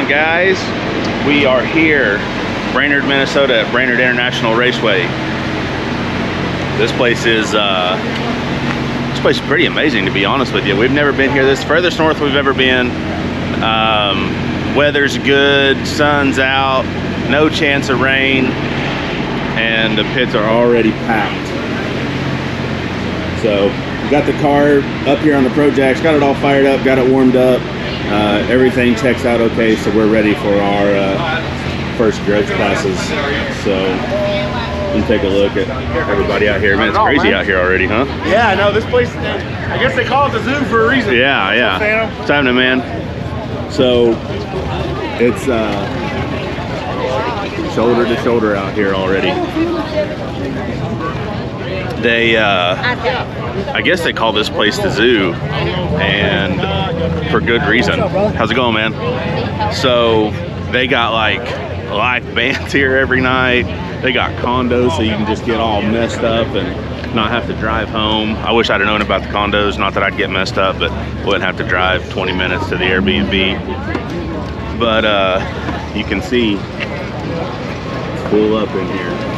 on, guys? We are here, Brainerd, Minnesota, at Brainerd International Raceway. This place is pretty amazing, to be honest with you. We've never been here. This is the furthest north we've ever been. Weather's good, sun's out, no chance of rain, and the pits are already packed. So we got the car up here on the Pro Jacks, got it all fired up, got it warmed up. Everything checks out okay, so we're ready for our first grudge classes. So you can take a look at everybody out here. Man, it's crazy out here already, huh? Yeah, I know. This place, I guess they call it the zoo for a reason. Yeah, yeah. It's happening, man. So it's shoulder to shoulder out here already. They, I guess they call this place the zoo, and for good reason. How's it going, man? So they got like live bands here every night. They got condos, so you can just get all messed up and not have to drive home. I wish I'd have known about the condos. Not that I'd get messed up, but wouldn't have to drive 20 minutes to the Airbnb. But you can see it's full up in here.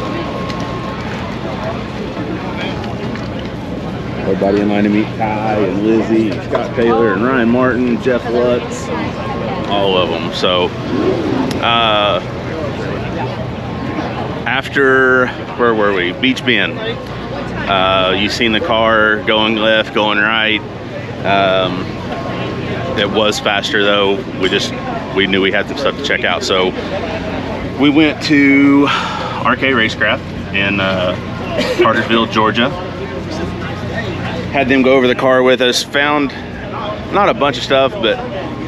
Everybody in line to meet Ty and Lizzie, and Scott Taylor and Ryan Martin, Jeff Lutz, all of them. So after, where were we? Beach Bend. You've seen the car going left, going right. It was faster though. We knew we had some stuff to check out. So we went to RK Racecraft in Cartersville, Georgia. Had them go over the car with us. Found not a bunch of stuff, but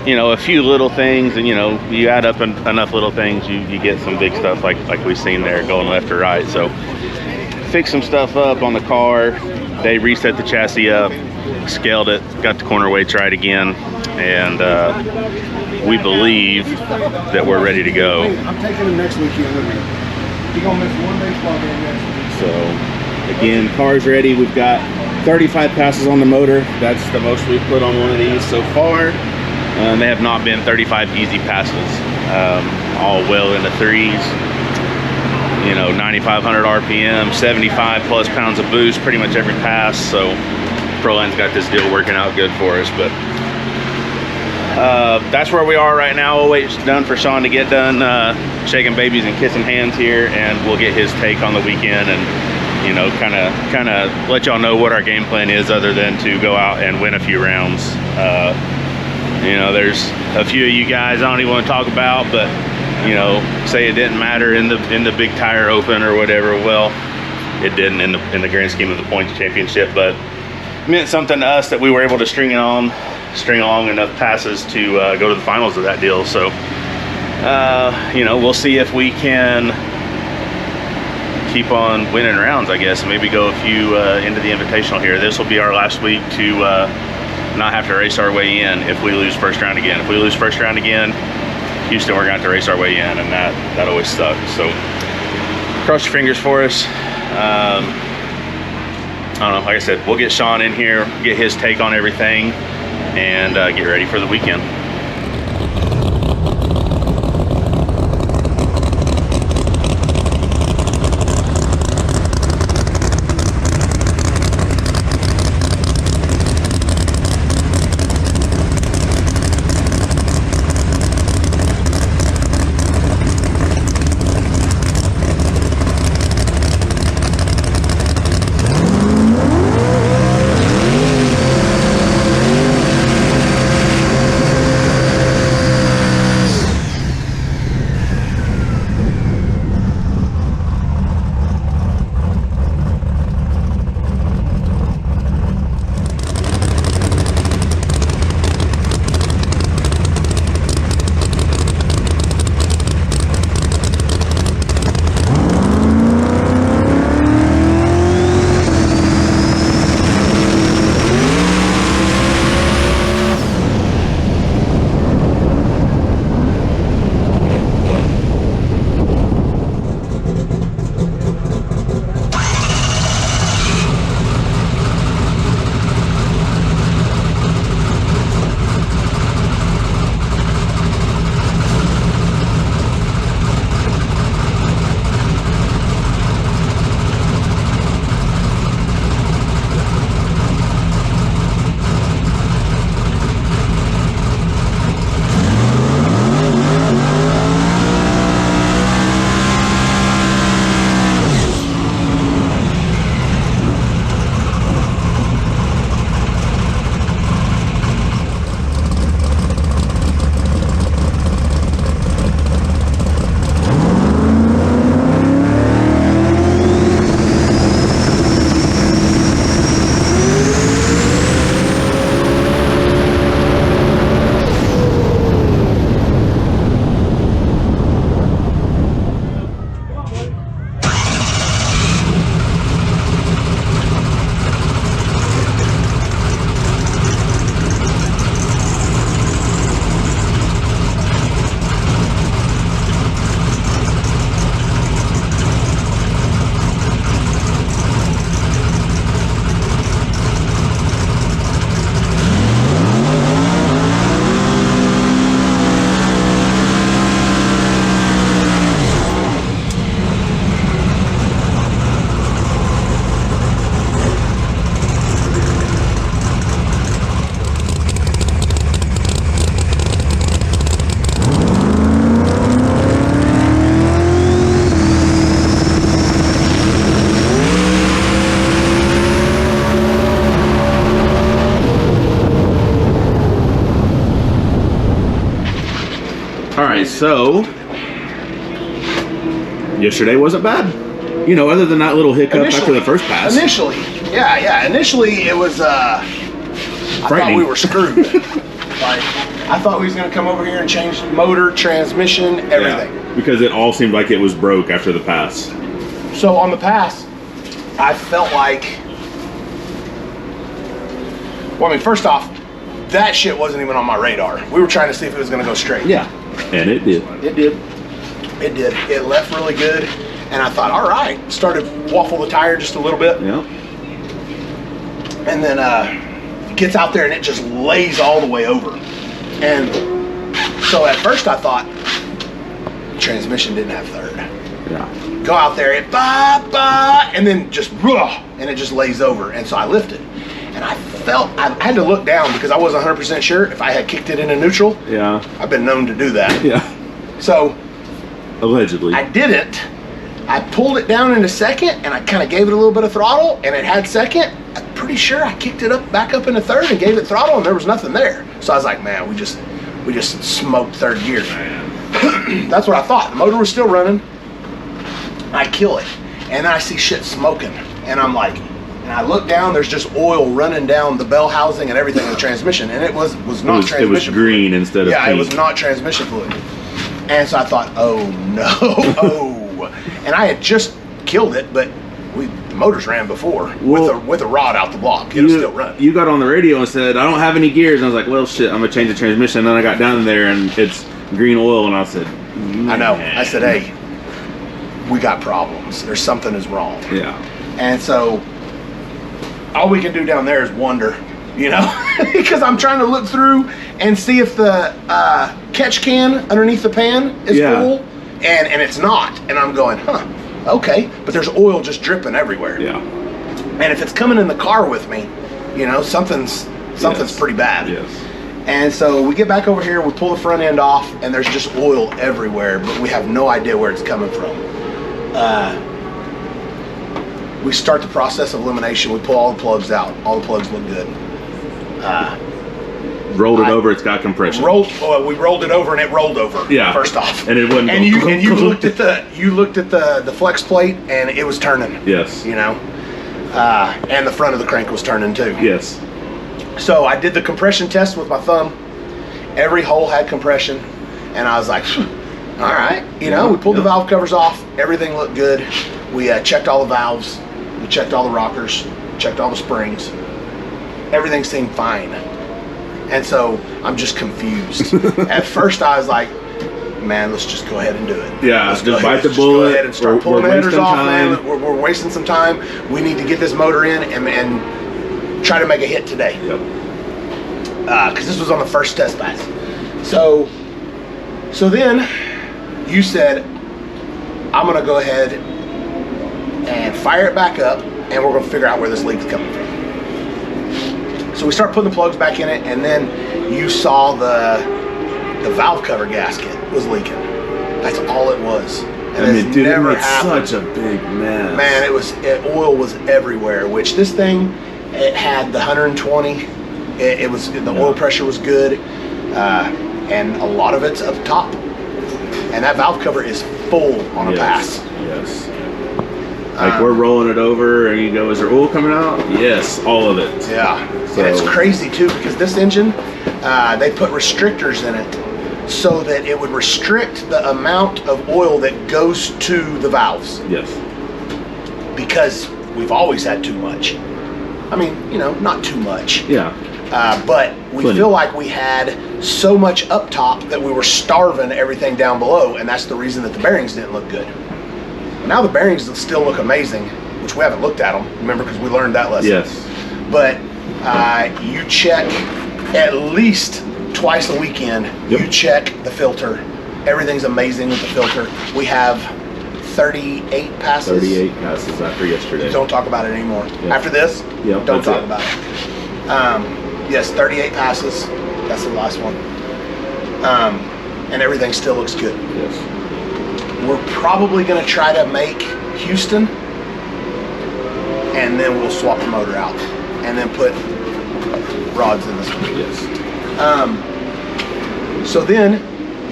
you know, a few little things, and you know, you add up enough little things, you get some big stuff like we've seen there going left or right. So fixed some stuff up on the car. They reset the chassis up, scaled it, got the corner weights right again, and we believe that we're ready to go. I'm taking him next weekend with me. He's gonna miss one baseball game next week. So again, car's ready. We've got 35 passes on the motor. That's the most we've put on one of these so far. They have not been 35 easy passes. All well in the threes. You know, 9,500 RPM, 75 plus pounds of boost, pretty much every pass. So Proline's got this deal working out good for us. But that's where we are right now. We'll wait done for Sean to get done shaking babies and kissing hands here, and we'll get his take on the weekend, and you know, kind of let y'all know what our game plan is, other than to go out and win a few rounds. You know, there's a few of you guys I don't even want to talk about, but you know, say it didn't matter in the big tire open or whatever. Well, it didn't in the grand scheme of the points championship, but it meant something to us that we were able to string along enough passes to go to the finals of that deal. So you know, we'll see if we can keep on winning rounds, I guess. Maybe go a few into the invitational here. This will be our last week to not have to race our way in if we lose first round again. If we lose first round again, Houston, we're going to have to race our way in, and that always sucks. So cross your fingers for us. I don't know, like I said, we'll get Sean in here, get his take on everything, and get ready for the weekend. So, yesterday wasn't bad. You know, other than that little hiccup after the first pass. Initially, yeah. Initially, it was, I thought we were screwed. Like, I thought we was going to come over here and change motor, transmission, everything. Yeah, because it all seemed like it was broke after the pass. So on the pass, I felt like, well, I mean, first off, that shit wasn't even on my radar. We were trying to see if it was going to go straight. Yeah, and it did. It did. It did. It left really good. And I thought, all right, started waffle the tire just a little bit. Yeah. And then gets out there and it just lays all the way over. And so at first I thought transmission didn't have third. Yeah. Go out there, it and then just and it just lays over. And so I lifted. And I had to look down because I wasn't 100% sure if I had kicked it into neutral. Yeah. I've been known to do that. Yeah. So allegedly. I didn't. I pulled it down into second and I kind of gave it a little bit of throttle and it had second. I'm pretty sure I kicked it back up into third and gave it throttle and there was nothing there. So I was like, man, we just smoked third gear. That's what I thought. The motor was still running. I kill it. And then I see shit smoking. And I'm like, and I look down, there's just oil running down the bell housing and everything in the transmission. And it was not transmission. It was green instead of pink. Yeah, it was not transmission fluid. And so I thought, oh no, And I had just killed it, but the motors ran before with a rod out the block. It was still running. You got on the radio and said, I don't have any gears. And I was like, well, shit, I'm going to change the transmission. And then I got down there and it's green oil. And I said, man. I know. I said, hey, we got problems. There's something is wrong. Yeah. And so all we can do down there is wonder, you know, because I'm trying to look through and see if the catch can underneath the pan is full. And it's not. And I'm going, okay. But there's oil just dripping everywhere. Yeah. And if it's coming in the car with me, you know, something's pretty bad. Yes. And so we get back over here, we pull the front end off, and there's just oil everywhere, but we have no idea where it's coming from. We start the process of elimination. We pull all the plugs out. All the plugs look good. Rolled it over. It's got compression. We rolled it over and it rolled over. Yeah. First off, and it wouldn't. And you looked at the flex plate and it was turning. Yes. You know, and the front of the crank was turning too. Yes. So I did the compression test with my thumb. Every hole had compression, and I was like, all right. You know, we pulled the valve covers off. Everything looked good. We checked all the valves. We checked all the rockers. Checked all the springs. Everything seemed fine. And so I'm just confused. At first I was like, man, let's just go ahead and do it. Yeah, let's just bite the bullet. Go ahead and start pulling the headers off, time. man. We're wasting some time. We need to get this motor in and try to make a hit today. Yep. Because this was on the first test pass. So then you said, I'm going to go ahead and fire it back up and we're going to figure out where this leak's coming from. So we start putting the plugs back in it, and then you saw the valve cover gasket was leaking. That's all it was. And I mean, dude, never it made happened. such a big mess. Man, oil was everywhere. Which this thing, it had the 120. The oil pressure was good, and a lot of it's up top. And that valve cover is full on a pass. Yes. Like we're rolling it over and you go, is there oil coming out? Yes, all of it. Yeah. So. And it's crazy too because this engine, they put restrictors in it so that it would restrict the amount of oil that goes to the valves. Yes. Because we've always had too much. I mean, you know, not too much. Yeah. But we feel like we had so much up top that we were starving everything down below, and that's the reason that the bearings didn't look good. Now the bearings still look amazing, which we haven't looked at them, remember, because we learned that lesson. Yes. But you check at least twice a weekend. Yep. You check the filter. Everything's amazing with the filter. We have 38 passes. 38 passes after yesterday. Don't talk about it anymore. Yep. After this, yep, don't talk about it. Yes, 38 passes. That's the last one. And everything still looks good. Yes. We're probably going to try to make Houston, and then we'll swap the motor out, and then put rods in this one. Yes. So then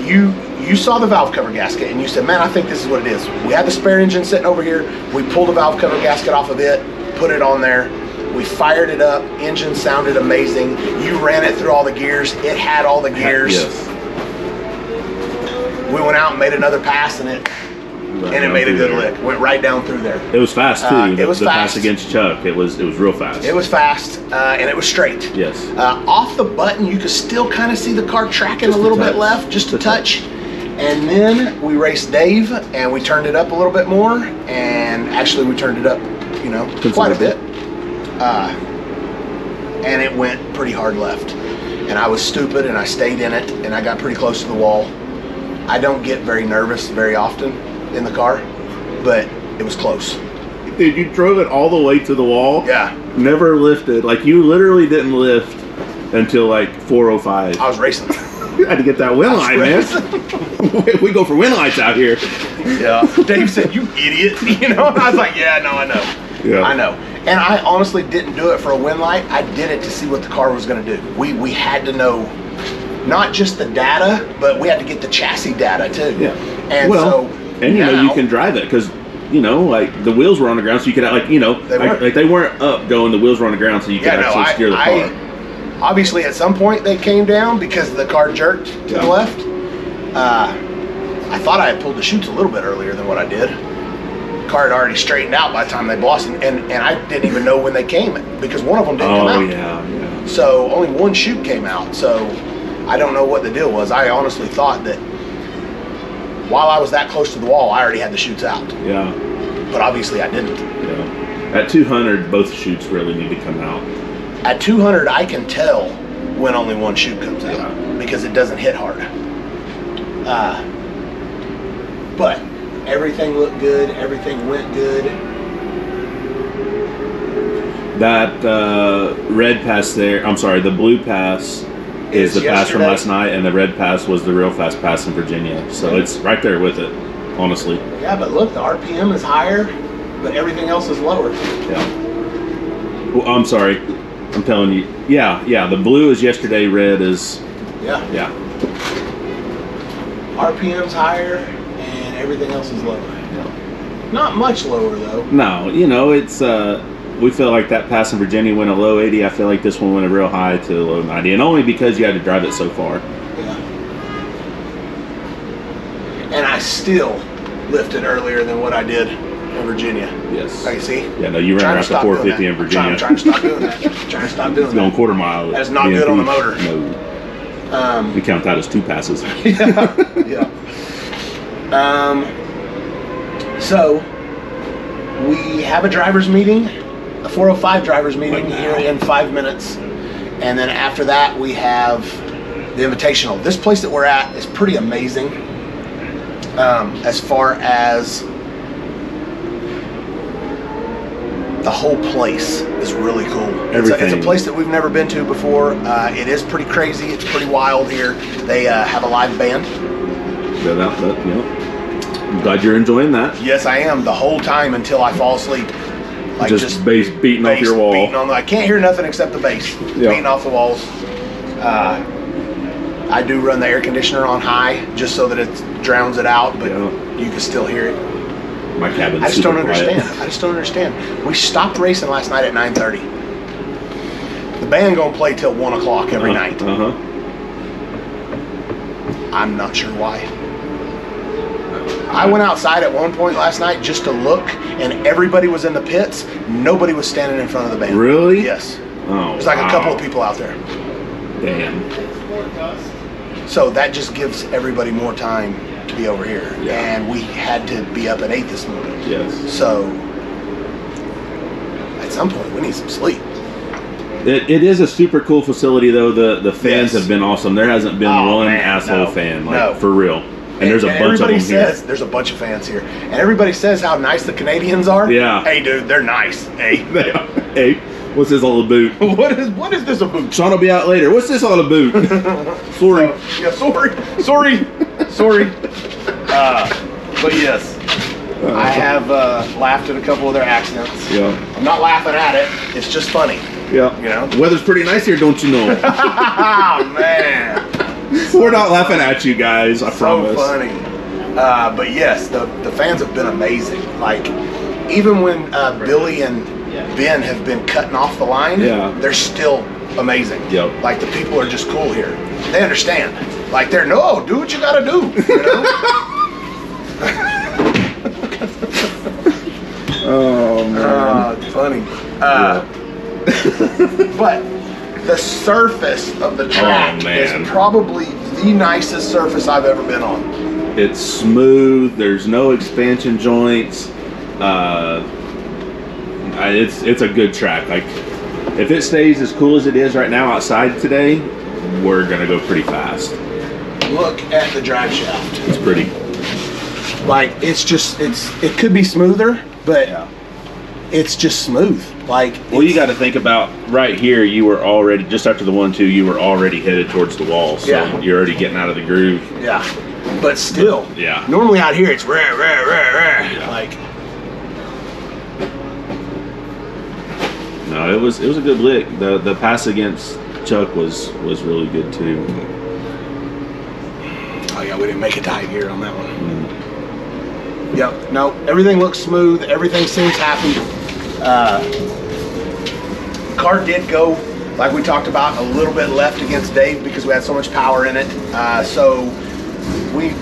you you saw the valve cover gasket and you said, man, I think this is what it is. We had the spare engine sitting over here. We pulled the valve cover gasket off of it, put it on there. We fired it up. Engine sounded amazing. You ran it through all the gears. It had all the gears. Yes. We went out and made another pass, and it made a good lick. Went right down through there. It was fast too. It was the fast. pass against Chuck. It was real fast. It was fast, and it was straight. Yes. Off the button, you could still kind of see the car tracking Just a little a bit touch. left, just a touch. And then we raced Dave, and we turned it up a little bit more, and actually we turned it up, you know, quite a bit. And it went pretty hard left. And I was stupid, and I stayed in it, and I got pretty close to the wall. I don't get very nervous very often in the car, but it was close. Dude, you drove it all the way to the wall. Yeah. Never lifted. Like, you literally didn't lift until like 4:05. I was racing. You had to get that wind light, man. We go for wind lights out here. Yeah. Dave said, "You idiot." You know, and I was like, "Yeah, no, I know." Yeah. I know. And I honestly didn't do it for a wind light. I did it to see what the car was going to do. We had to know not just the data, but we had to get the chassis data too. Yeah. And well, so and you know, now, you can drive it because, you know, like the wheels were on the ground, so you could, like, you know, they weren't up going, the wheels were on the ground, so you could actually steer the car. Obviously, at some point they came down because the car jerked to the left. I thought I had pulled the chutes a little bit earlier than what I did. The car had already straightened out by the time they blossomed, and I didn't even know when they came because one of them didn't come out. Oh, yeah. So only one chute came out. So I don't know what the deal was. I honestly thought that while I was that close to the wall, I already had the chutes out. Yeah. But obviously I didn't. Yeah. At 200, both chutes really need to come out. At 200, I can tell when only one chute comes out because it doesn't hit hard. But everything looked good. Everything went good. That red pass there, I'm sorry, the blue pass is the pass from last night, and the red pass was the real fast pass in Virginia. So it's right there with it, honestly. Yeah, but look, the RPM is higher, but everything else is lower. Yeah. Well, I'm sorry. I'm telling you. Yeah, the blue is yesterday, red is... Yeah. RPM's higher, and everything else is lower. Yeah. Not much lower, though. No, you know, it's... we feel like that pass in Virginia went a low 80. I feel like this one went a real high to a low 90, and only because you had to drive it so far. Yeah. And I still lifted earlier than what I did in Virginia. Yes. Okay, see? Yeah, no, you ran around to 450 in Virginia. I'm trying to stop doing that. Trying to stop doing It's that. going quarter mile. That's not good on the motor. No. We count that as 2 passes. Yeah. So we have a driver's meeting, a 405 driver's meeting here in 5 minutes. And then after that, we have the Invitational. This place that we're at is pretty amazing as far as the whole place is really cool. It's a place that we've never been to before. It is pretty crazy. It's pretty wild here. They have a live band. I'm glad you're enjoying that. Yes, I am. The whole time until I fall asleep. Like just bass beating off your wall. I can't hear nothing except the bass beating off the walls. I do run the air conditioner on high just so that it drowns it out, but you can still hear it. My cabin's I just don't understand. quiet. I just don't understand. We stopped racing last night at 9:30. The band gonna play till 1 o'clock every night. I'm not sure why. I went outside at one point last night just to look, and everybody was in the pits. Nobody was standing in front of the band. Really? Yes. Oh, There's like a couple of people out there. Damn. So that just gives everybody more time to be over here. Yeah. And we had to be up at 8 this morning. Yes. So at some point we need some sleep. It is a super cool facility, though. The fans have been awesome. There hasn't been one asshole fan, for real. And there's a bunch of them here. There's a bunch of fans here. And everybody says how nice the Canadians are. Yeah. Hey, dude, they're nice. Hey. Hey, what's this all about? What is this about? Sean will be out later. What's this all about? Sorry. Sorry. But yes, I have laughed at a couple of their accents. Yeah. I'm not laughing at it. It's just funny. Yeah. You know? The weather's pretty nice here, don't you know? Oh, man. We're not laughing at you guys, I promise. So funny. But yes, the fans have been amazing. Like, even when Billy and Ben have been cutting off the line, they're still amazing. Yep. Like, the people are just cool here. They understand. Like, they're, no, do what you gotta do, you know? Oh, man. It's funny. But the surface of the track is probably the nicest surface I've ever been on. It's smooth. There's no expansion joints. It's a good track. Like, if it stays as cool as it is right now outside today, we're gonna go pretty fast. Look at the drive shaft. It's pretty. Like, it could be smoother, but it's just smooth. Like, well, you got to think about right here. You were already, just after the 1-2, you were already headed towards the wall. So you're already getting out of the groove. Yeah. But still, normally out here it's rare. Like, no, it was a good lick. The pass against Chuck was really good too. Oh yeah, we didn't make it to high gear on that one. Yep. No, everything looks smooth. Everything seems happy. Car did go, like we talked about, a little bit left against Dave because we had so much power in it. So we,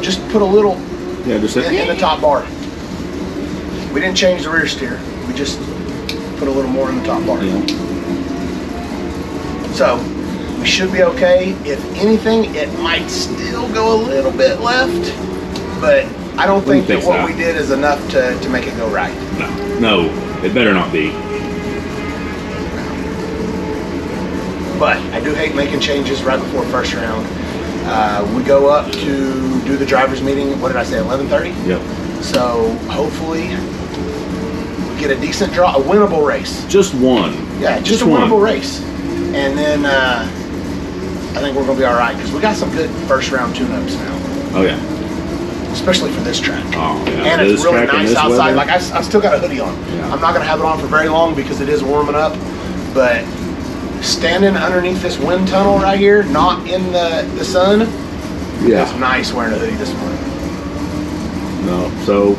just put a little in the top bar. We didn't change the rear steer. We just put a little more in the top bar. Yeah. So we should be okay. If anything, it might still go a little bit left, but I don't think that what we did is enough to make it go right. No, it better not be. But I do hate making changes right before first round. We go up to do the driver's meeting, what did I say, 11:30? Yep. So hopefully we get a decent draw, a winnable race. Just one. Yeah, just a winnable race. And then I think we're going to be all right because we got some good first round tune-ups now. Oh, yeah. Especially for this track. Oh, yeah. And it's really nice outside. Weather. Like, I've still got a hoodie on. Yeah. I'm not going to have it on for very long because it is warming up. But standing underneath this wind tunnel right here, not in the sun, it's nice wearing a hoodie this morning. No, so,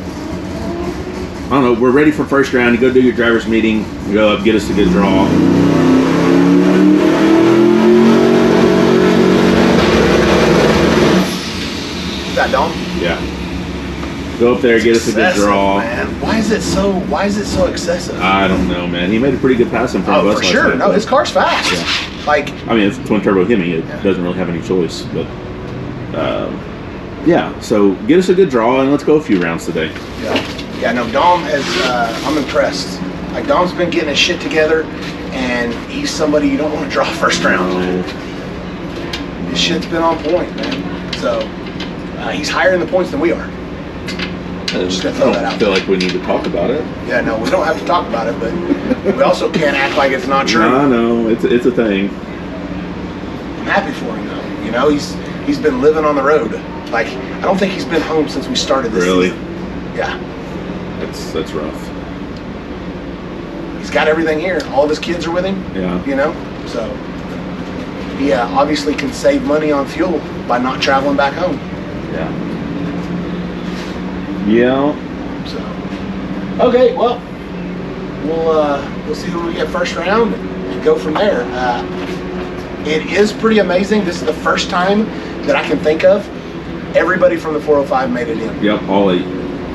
I don't know. We're ready for first round. You go do your driver's meeting. You go up, get us a good draw. Is that Dom? Yeah. Go up there, get us a good draw. Man. Why is it so excessive? I don't know, man. He made a pretty good pass in front of us. For sure. No, his car's fast. Yeah. Like, I mean, it's twin turbo Hemi. It doesn't really have any choice, but so get us a good draw and let's go a few rounds today. Yeah, no, Dom has, I'm impressed. Like, Dom's been getting his shit together and he's somebody you don't want to draw first round. No. His shit's been on point, man. So, he's higher in the points than we are. Just gonna throw that out. I feel like we need to talk about it. Yeah, no, we don't have to talk about it, but we also can't act like it's not true. No, it's a thing. I'm happy for him though. He's been living on the road. Like, I don't think he's been home since we started this season. Yeah. That's rough. He's got everything here. All of his kids are with him. Yeah. So he obviously can save money on fuel by not traveling back home. Yeah. Yeah. So, okay, well, we'll see who we get first round and go from there. It is pretty amazing. This is the first time that I can think of everybody from the 405 made it in. Yep, all 8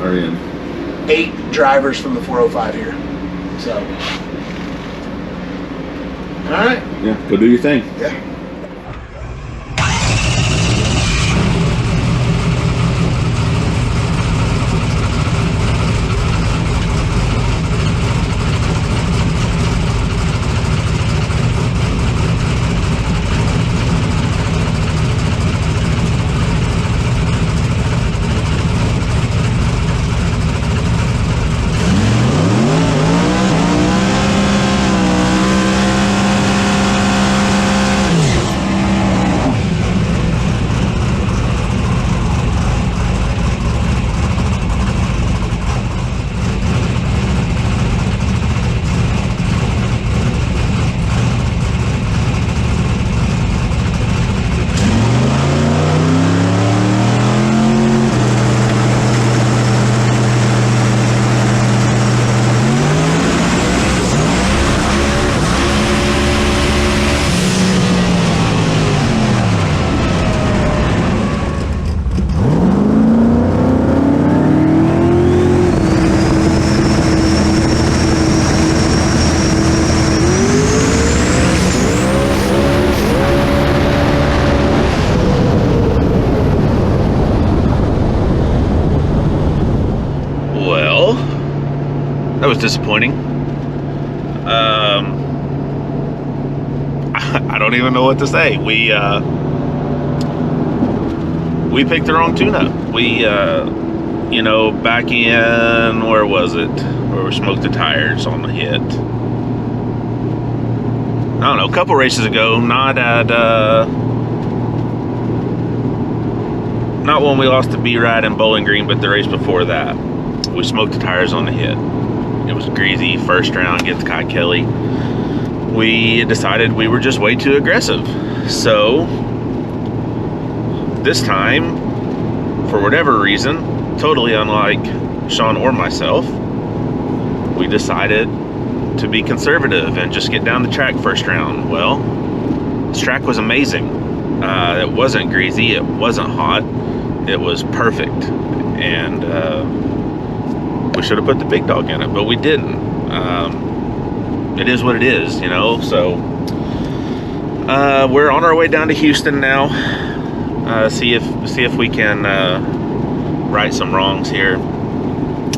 are in. 8 drivers from the 405 here. So, all right. Yeah, go do your thing. Yeah. That was disappointing. I don't even know what to say. We picked the wrong tune-up. We, you know, back in, where was it? Where we smoked the tires on the hit. I don't know, a couple races ago, not when we lost to B-Ride in Bowling Green, but the race before that. We smoked the tires on the hit. It was greasy, first round against Kai Kelly. We decided we were just way too aggressive. So, this time, for whatever reason, totally unlike Sean or myself, we decided to be conservative and just get down the track first round. Well, this track was amazing. It wasn't greasy, it wasn't hot, it was perfect. And we should have put the big dog in it, but we didn't. It is what it is, you know. So we're on our way down to Houston now. See if we can right some wrongs here.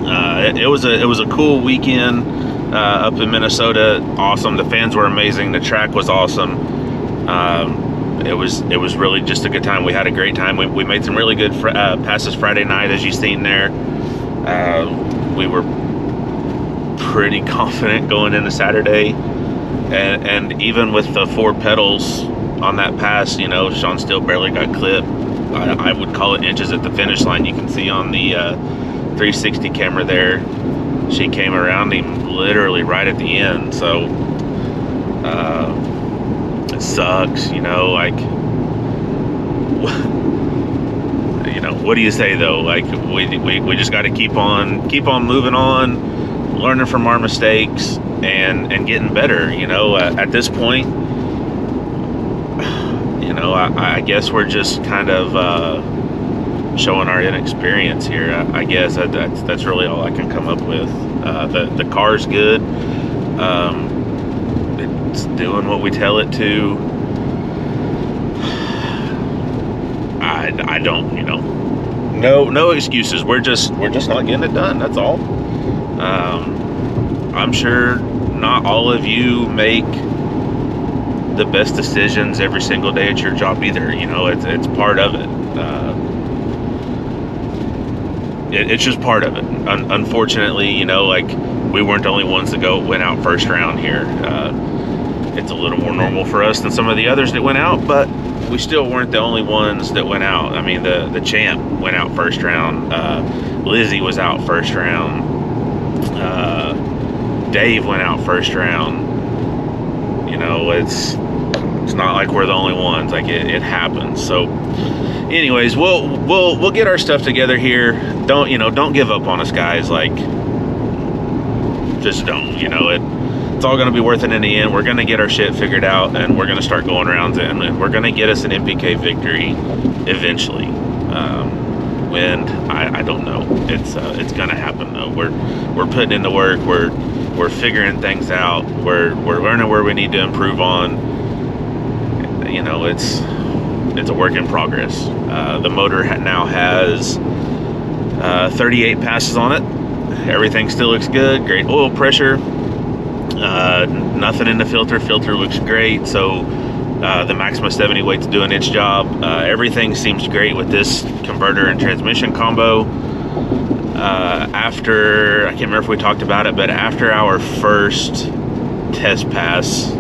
It was a cool weekend up in Minnesota. Awesome. The fans were amazing. The track was awesome. It was really just a good time. We had a great time. We made some really good passes Friday night, as you've seen there. We were pretty confident going into Saturday, and even with the 4 pedals on that pass, you know, Sean still barely got clipped. I would call it inches at the finish line. You can see on the 360 camera there, she came around him literally right at the end. So it sucks, you know, like, you know, what do you say though? Like, we just got to keep on moving on, learning from our mistakes and getting better. You know, at this point, you know, I guess we're just kind of showing our inexperience here. I guess that's really all I can come up with. The car's good. It's doing what we tell it to. I don't, you know, no excuses. We're just not getting it done. That's all. I'm sure not all of you make the best decisions every single day at your job either. You know, it's part of it. It's just part of it. Unfortunately, you know, like, we weren't the only ones that went out first round here. It's a little more normal for us than some of the others that went out, but we still weren't the only ones that went out. I mean, the champ went out first round. Lizzie was out first round. Dave went out first round. You know, it's not like we're the only ones. Like, it happens. So anyways, we'll get our stuff together here. Don't give up on us, guys. Like, just don't. You know, it's all going to be worth it in the end. We're going to get our shit figured out, and we're going to start going rounds in, and we're going to get us an NPK victory eventually. When I don't know. It's going to happen though. We're putting in the work. We're figuring things out. We're learning where we need to improve on. You know, it's a work in progress. The motor now has 38 passes on it. Everything still looks good. Great oil pressure. Nothing in the filter. Filter looks great. So the Maxima 70 weight's doing its job. Everything seems great with this converter and transmission combo. After, I can't remember if we talked about it, but after our first test pass,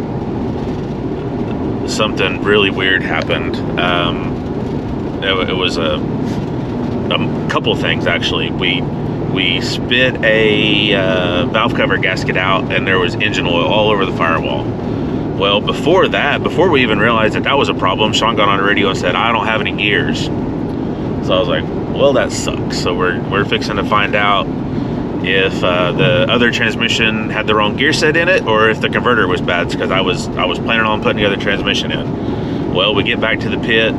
something really weird happened. It was a couple things, actually. We spit a valve cover gasket out, and there was engine oil all over the firewall. Well, before we even realized that was a problem, Sean got on the radio and said, "I don't have any gears." So I was like, well, that sucks. So we're fixing to find out if the other transmission had the wrong gear set in it, or if the converter was bad, because I was planning on putting the other transmission in. Well, we get back to the pit,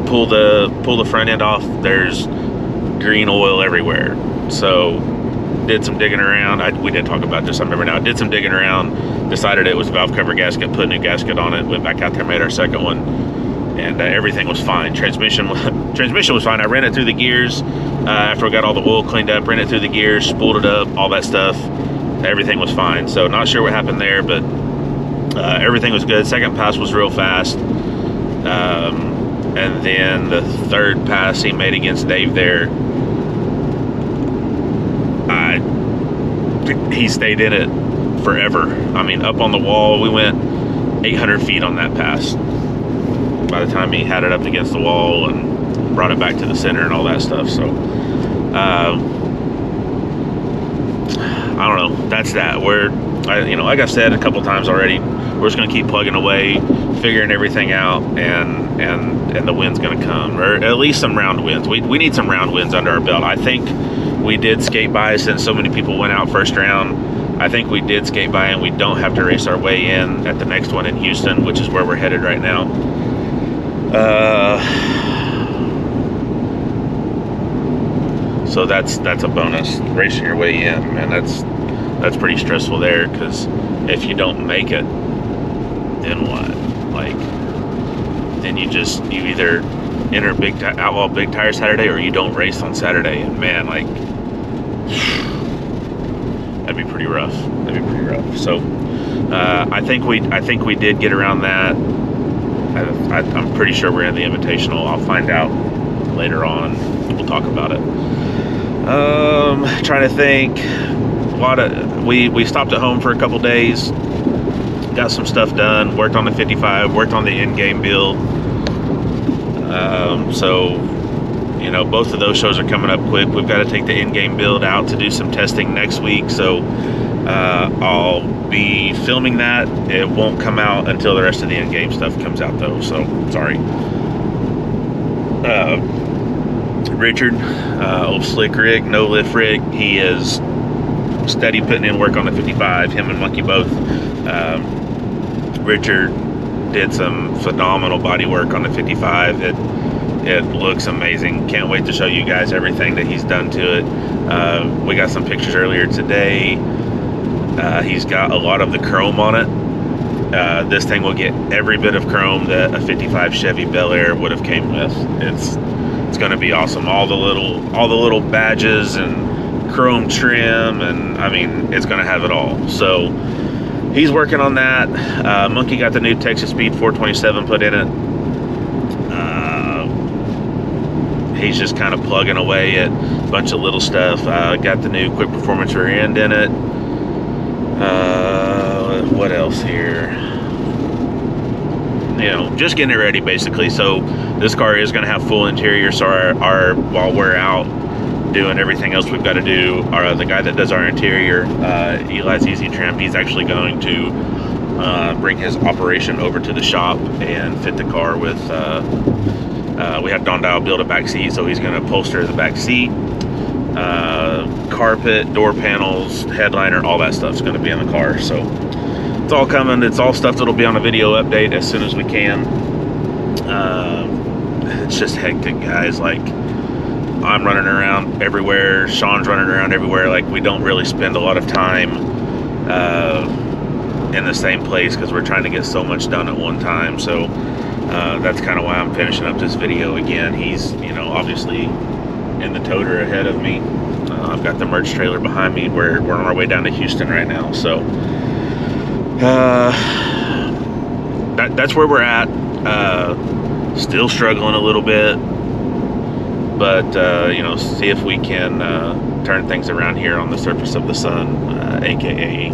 pull the front end off. There's green oil everywhere. So did some digging around. We did talk about this, I remember now. Did some digging around, decided it was valve cover gasket, put a new gasket on it, went back out there, made our second one, and everything was fine. Transmission was fine. I ran it through the gears after we got all the oil cleaned up, ran it through the gears, spooled it up, all that stuff. everything was fine. So not sure what happened there, but everything was good. Second pass was real fast. And then the third pass he made against Dave there, he stayed in it forever. I mean, up on the wall, we went 800 feet on that pass. By the time he had it up against the wall and brought it back to the center and all that stuff. So, I don't know. That's that. Like I said a couple times already, we're just going to keep plugging away, figuring everything out, and the win's going to come, or at least some round wins. We need some round wins under our belt. I think we did skate by, since so many people went out first round. I think we did skate by, and we don't have to race our way in at the next one in Houston, which is where we're headed right now. So that's a bonus, racing your way in, and that's pretty stressful there, because if you don't make it, then what? Like, then you either enter outlaw big tire Saturday, or you don't race on Saturday, and man, like, that'd be pretty rough. So I think we did get around that. I'm pretty sure we're in the Invitational. I'll find out later on. We'll talk about it. Trying to think. We stopped at home for a couple days. Got some stuff done. Worked on the 55. Worked on the in-game build. So, both of those shows are coming up quick. We've got to take the in-game build out to do some testing next week. So I'll be filming that. It won't come out until the rest of the in-game stuff comes out, though. So sorry. Richard, old Slick Rig, No Lift Rig, he is steady putting in work on the 55. Him and Monkey both. Richard did some phenomenal body work on the 55. It looks amazing. Can't wait to show you guys everything that he's done to it. We got some pictures earlier today. He's got a lot of the chrome on it. This thing will get every bit of chrome that a 55 Chevy Bel Air would have came with. It's going to be awesome. All the little badges and chrome trim, and I mean, it's going to have it all. So he's working on that. Monkey got the new Texas Speed 427 put in it. He's just kind of plugging away at a bunch of little stuff. Got the new quick performance rear end in it. What else here? Just getting it ready, basically. So this car is going to have full interior. So our while we're out doing everything else we've got to do, the guy that does our interior, Eli's Easy Trim, he's actually going to bring his operation over to the shop and fit the car with. We had Don Dial build a back seat, so he's going to upholster the back seat, carpet, door panels, headliner, all that stuff's going to be in the car. So it's all coming. It's all stuff that'll be on a video update as soon as we can. It's just hectic, guys. Like, I'm running around everywhere. Sean's running around everywhere. Like, we don't really spend a lot of time in the same place because we're trying to get so much done at one time. So that's kind of why I'm finishing up this video again. He's, obviously in the toter ahead of me. I've got the merch trailer behind me. We're on our way down to Houston right now. So that's where we're at. Still struggling a little bit, but see if we can turn things around here on the surface of the sun, aka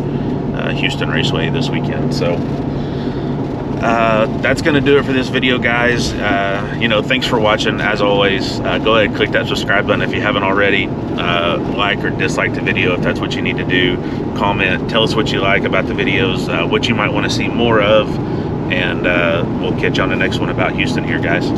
Houston Raceway this weekend. So that's gonna do it for this video, guys. Thanks for watching. As always, go ahead and click that subscribe button if you haven't already. Like or dislike the video if that's what you need to do. Comment, tell us what you like about the videos, what you might want to see more of, and we'll catch you on the next one about Houston here, guys.